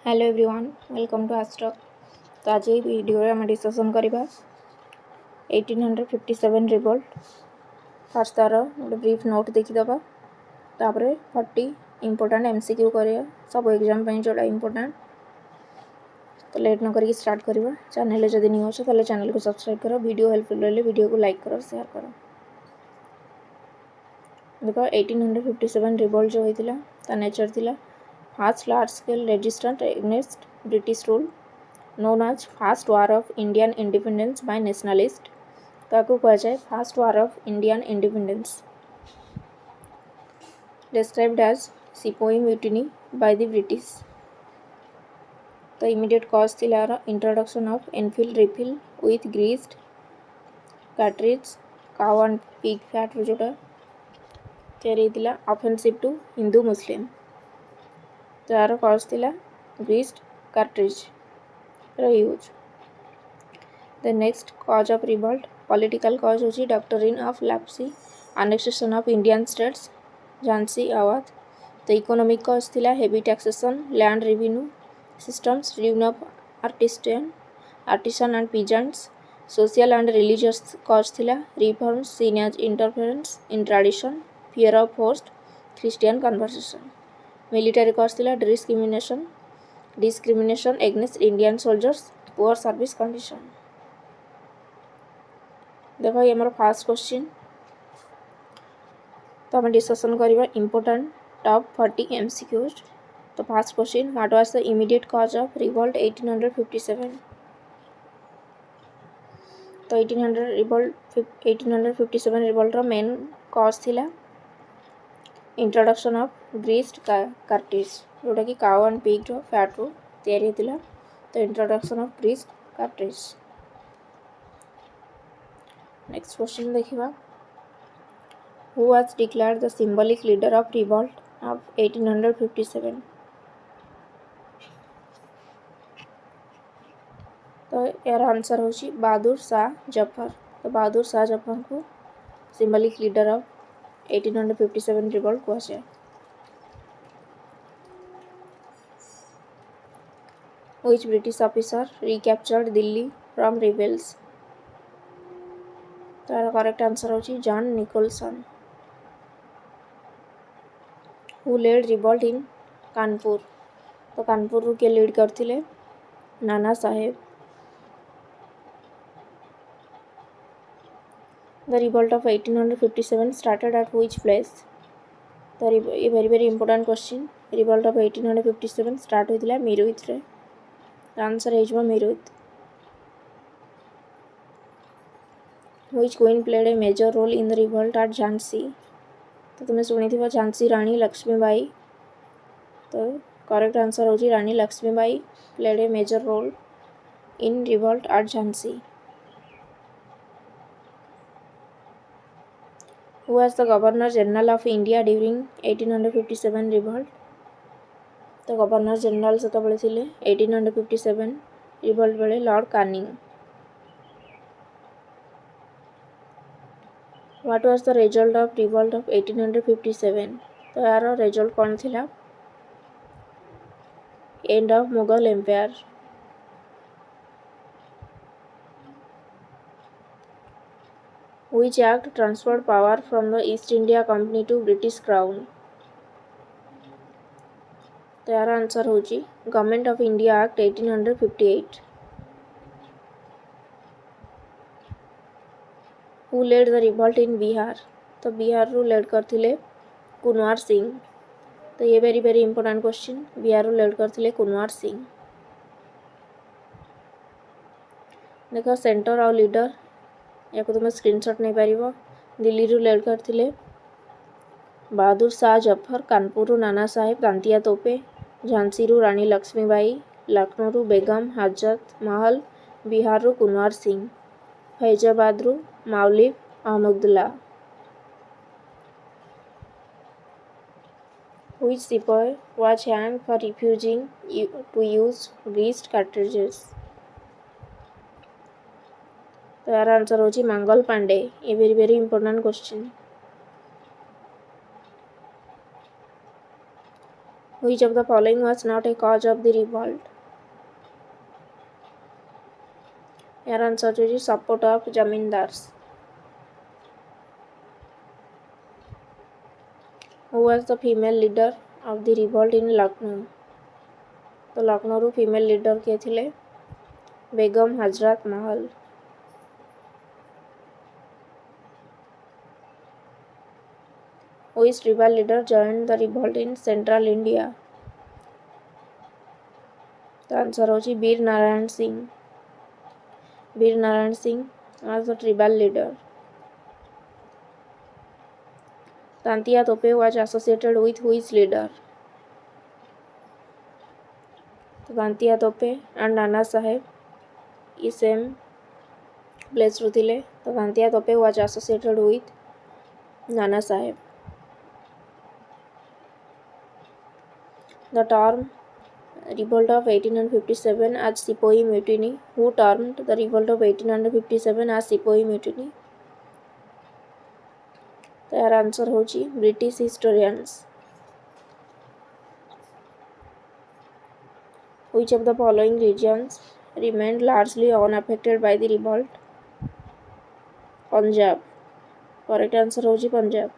Hello everyone welcome to आस्ट्रक। तो आज ये वीडियो आम डिस्कसन करवा 1857 रिवोल्ट फास्ट तार गोटे ब्रीफ नोट देखीदे तापर 40 इंपोर्टाट एमसीक्यू करिया सब एग्जाम जोड़ा इंपोर्टाट। तो लेट न करके स्टार्ट करवा। चैनल जदि न्यू अच्छे तो चैनल को सब्सक्राइब करो। वीडियो हेल्पफुल रही वीडियो को लाइक करो शेयर करो। देखो 1857 रिवोल्ट जो होता नेचर थिला fast large scale resistance against British rule known as First War of Indian Independence by Nationalists। ताकू कहा जाए First War of Indian Independence। Described as Sepoy Mutiny by the British। The immediate cause थिला introduction of Enfield refill with greased cartridge cow and pig fat जोटा तैयारी थिला offensive to Hindu Muslim। तार cause थिला greased cartridge use. The next cause of revolt political cause होची doctrine of Lapsi annexation of Indian states Jhansi Awadh। तो economic cause थिला heavy taxation land revenue systems ruin of artisan and peasants। social and religious cause थिला reforms seen as interference in tradition fear of forced Christian conversion। military cause थिला discrimination against Indian soldiers poor service condition। देखो ये हमारा fast question. तो हम discussion करवा important top 40 MCQs. तो fast question what was the immediate cause of revolt 1857। तो 1857 revolt main cause थिला इंट्रोडक्शन ऑफ ग्रीस्ड कार्ट्रिज जोटा कि काउ एंड पिग फैट रू तैयारी थिला। तो introduction of greased cartridge. Next question देखिबा who was declared the symbolic leader of revolt of 1857। तो यार आंसर होची बहादुर शाह जफर। तो बहादुर शाह जफर को symbolic leader of 1857 revolt कहा जाए। which British officer recaptured Delhi from rebels। तो यार करेक्ट आंसर होची John Nicholson. who led revolt in Kanpur. तो कानपुर के लीड करथिले Nana Saheb. The revolt of 1857 started at which place। तो ये very important question। revolt of 1857 start होइतिला मिरुत रे। आंसर है मिरुत। which queen played a major role in the revolt at Jhansi। तो तुम्हें सुनी थी झांसी रानी लक्ष्मीबाई। तो करेक्ट आंसर होची Rani Lakshmibai played a major role in revolt at Jhansi. Who was the governor general of India during 1857 revolt. तो governor general से थिले 1857 revolt बेले lord Canning. What was the result of revolt of 1857। तो यार रिजल्ट कौन थिला end of Mughal empire. which act transferred power from the East India Company to British Crown। तो यार आंसर होची government of India act 1858। who led the revolt in Bihar. तो बिहार रू lead करथिले कुनवार सिंह। तो ये वेरी इंपोर्टेंट क्वेश्चन। बिहार रू लेड करथिले कुनवार सिंह। देखो सेंटर और लीडर या तुम स्क्रीनशॉट नहीं पारिबो। दिल्ली रू लेड करथिले बहादुर शाह जफर। कानपुर रू नाना साहेब दांतिया तोपे। झांसी रू रानी लक्ष्मीबाई। लखनऊ रू बेगम हजरत महल। बिहार रू कुनवार सिंह। फैजाबाद रू मौलवी Ahmadullah. which sepoy was hanged for refusing to use greased cartridges। तो यार आंसर होची मंगल पांडे। ये very important question. Which of the following was not a cause of the revolt? Your answer is support of zamindars. Who was the female leader of the revolt in Lucknow? तो Lucknow female leader किए थे Begum Hazrat Mahal. Which tribal leader joined the revolt in central India? The answer होची Veer Narayan Singh. Veer Narayan Singh was the tribal leader. Tantia Tope was associated with which leader? Tantia Tope and Nana Saheb is same place रुथिले. तो Tantia Tope was associated with Nana Saheb. The term revolt of 1857 as Sepoy Mutiny. Who termed the revolt of 1857 as Sepoy Mutiny? Their answer होची British historians. Which of the following regions remained largely unaffected by the revolt? Punjab. Correct answer होची Punjab.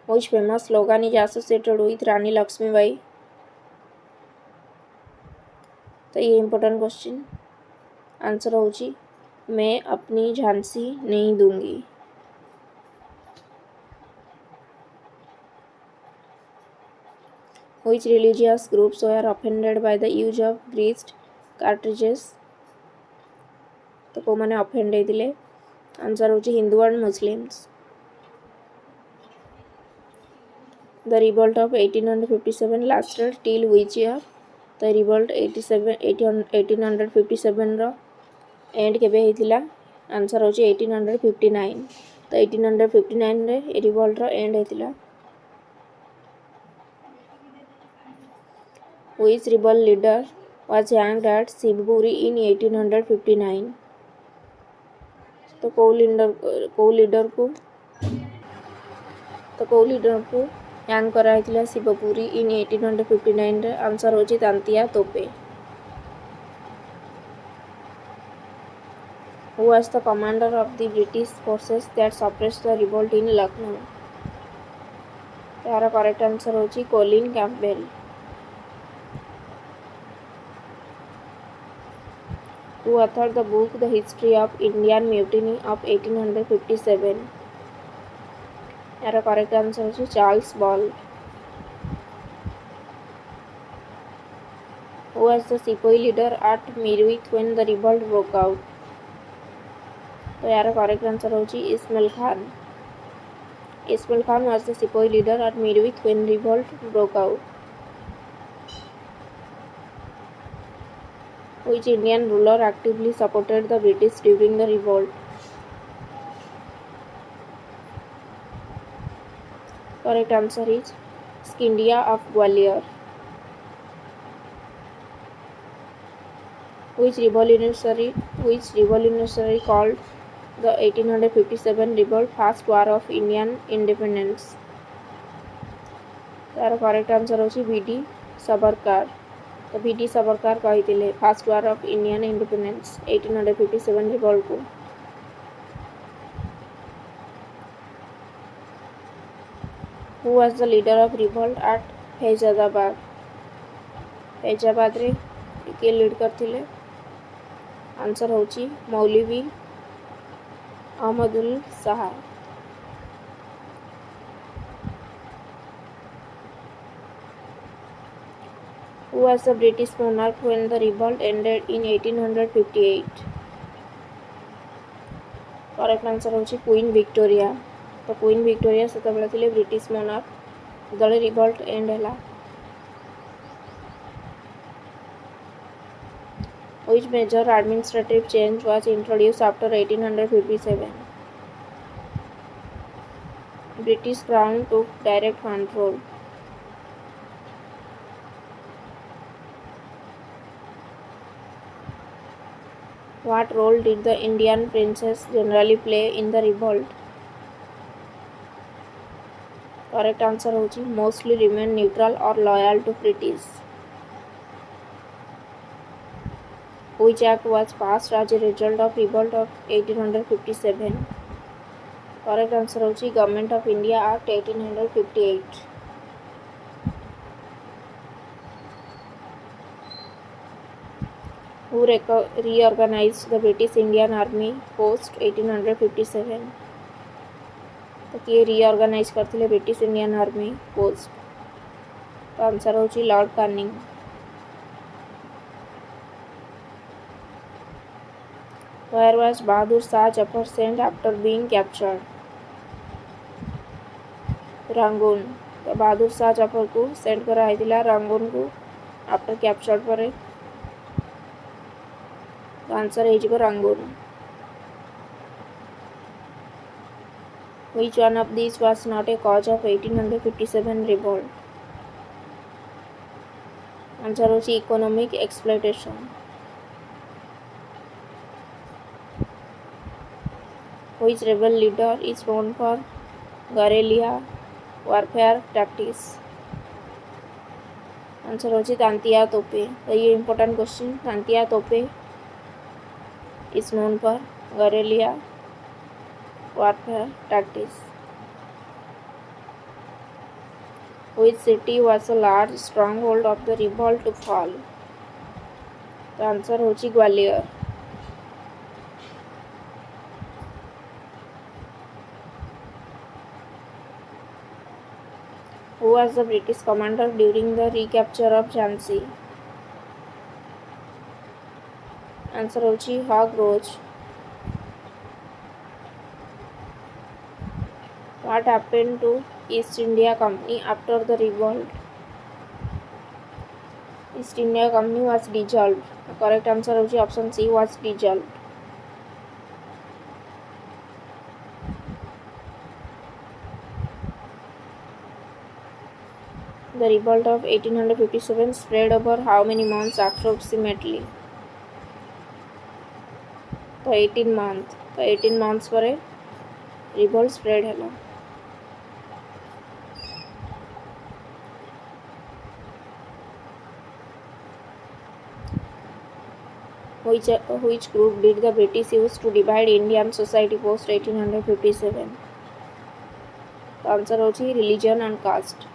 Which famous slogan is associated with Rani Lakshmibai? तो ये important question. Answer होची मैं अपनी झांसी नहीं दूंगी. Which religious groups were offended by the use of greased cartridges? तो को मैंने offend होइतिले. आंसर होची Hindu and Muslims. The revolt of 1857 lasted till which year? The revolt 1857 रो एंड केबे होइतिला? आंसर होची 1859. तो 1859 रे ए रिवोल्ट रो एंड होइतिला. Which rebel leader was hanged at Shivpuri in 1859? तो को लीडर को हैंग कराइतिला शिवपुरी इन 1859 रे. आंसर होची तांतिया तोपे. Who was the commander of the British forces that suppressed the revolt in Lucknow? तारा करेक्ट आंसर होची Colin Campbell. Who authored the book The History of Indian Mutiny of 1857? यार correct answer होची Charles ball. Who was the sepoy leader at Meerut when the revolt broke out? तो यार correct answer होची Ismail Khan. Ismail Khan was the sepoy leader at Meerut when revolt broke out. Which Indian ruler actively supported the British during the revolt? Correct answer is Scindia of Gwalior. Which revolutionary called the 1857 revolt First War of Indian Independence? तार correct answer होची VD Savarkar. तो VD Savarkar कहिथिले first war of Indian independence 1857 revolt को. Who was the leader of revolt at Faizabad? Faizabad रे के lead करथिले? Answer होची Maulvi Ahmadul Saha. Who was the British monarch when the revolt ended in 1858? Correct answer होची queen Victoria. तो queen Victoria सेतबेले थिले British monarch जेतबेले revolt and हैला. Which major administrative change was introduced after 1857? British Crown took direct control. What role did the Indian princes generally play in the revolt? Correct answer होची mostly remain neutral और loyal to British. Which act was passed as a result of revolt of 1857? Correct answer होची Government of India Act 1858। Who reorganized the British Indian Army post 1857? तो किए reorganise करथिले British Indian army post? तो answer होची lord Canning. Where was Bahadur Shah Zafar sent after being captured? Rangoon. तो बहादुर शाह जफर को send कराइला Rangoon को after capture पर। आंसर हो Rangoon. Which one of these was not a cause of 1857 revolt? Answer होची economic exploitation. Which rebel leader is known for guerrilla warfare tactics? Answer होची तांतिया तोपे। तो ये इम्पोर्टेंट क्वेश्चन, तांतिया तोपे is known for guerrilla warfare tactics. Which city was a large stronghold of the revolt to fall? तो answer होची Gwalior. Who was the British commander during the recapture of Jhansi? Answer होची Hugh Rose. What happened to East India Company after the revolt? East India Company was dissolved. The correct answer होची option C was dissolved. The revolt of 1857 spread over how many months approximately? तो 18 months। तो 18 months पर revolt spread है। Which group did the British use to divide Indian society post 1857? तो answer होची religion and caste.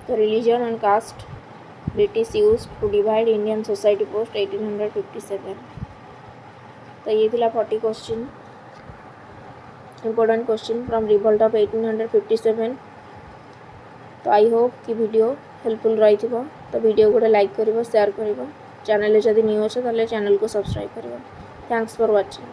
तो religion and caste British use to divide Indian society post 1857। तो ये थिला 40 question important question from revolt of 1857। तो I hope कि video helpful रही। तो वीडियो गोटे लाइक कर शेयर कर चैनल जदि न्यू अच्छे चैनल को सब्सक्राइब कर। Thanks for watching.